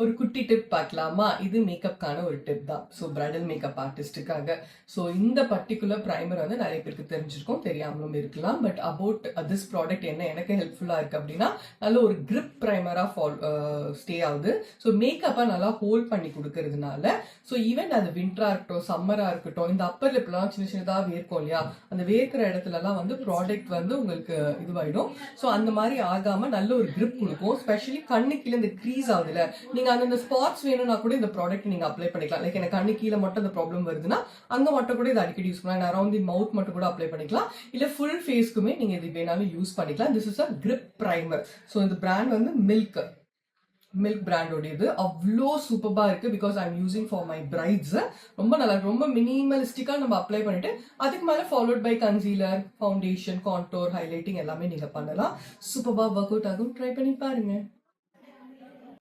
ஒரு குட்டி டிப் பார்க்கலாமா? இது மேக்கப்கான ஒரு டிப் தான். ஸோ பிரைடல் மேக்கப் ஆர்டிஸ்டுக்காக. ஸோ இந்த பர்டிகுலர் ப்ரைமர் வந்து நிறைய பேருக்கு தெரிஞ்சிருக்கும், தெரியாமலும் இருக்கலாம். பட் அபவுட் திஸ் ப்ராடக்ட் என்ன எனக்கு ஹெல்ப்ஃபுல்லாக இருக்கு அப்படின்னா, நல்ல ஒரு கிரிப் ப்ரைமராக ஸ்டே ஆகுது. ஸோ மேக்கப்பை நல்லா ஹோல்ட் பண்ணி கொடுக்கறதுனால, ஸோ ஈவன் அது விண்டரா இருக்கட்டும், சம்மரா இருக்கட்டும், இந்த அப்பர் லிப்லாம் சின்ன சின்னதாக வேர்க்கும் இல்லையா, அந்த வேர்க்கிற இடத்துலலாம் வந்து ப்ராடக்ட் வந்து உங்களுக்கு இதுவாயிடும். ஸோ அந்த மாதிரி ஆகாம நல்ல ஒரு கிரிப் கொடுக்கும். ஸ்பெஷலி கண்ணுக்கு இந்த க்ரீஸ் ஆகுதுல, நீங்க அந்த ஸ்பாட்ஸ் வேணும்னா கூட இந்த ப்ராடக்ட் நீங்க அப்ளை பண்ணிக்கலாம். லைக் எனக்கு கண்ணு கீழே மட்டும் அந்த ப்ராப்ளம் வருதுன்னா அங்க மட்டும் கூட இதை அடிக்கடி யூஸ் பண்ணலாம். அரௌண்ட் தி மவுத் மட்டும் கூட அப்ளை பண்ணிக்கலாம். இல்ல ஃபுல் ஃபேஸ்க்குமே நீங்க இது வேணாலும் யூஸ் பண்ணிக்கலாம். This is a grip primer. So இந்த பிராண்ட் வந்து மில்க் பிராண்டோடையது. அவ்வளோ சூப்பர்பா இருக்கு. Because I am using for my brides. ரொம்ப நல்லா இருக்கு. ரொம்ப மினிமலிஸ்டிக்கா நம்ம அப்ளை பண்ணிட்டு அதுக்கு மேல followed by concealer, foundation, contour, highlighting எல்லாமே நீங்க பண்ணலாம். சூப்பர்பா ஒர்க் அவுட் ஆகும். ட்ரை பண்ணி பாருங்க.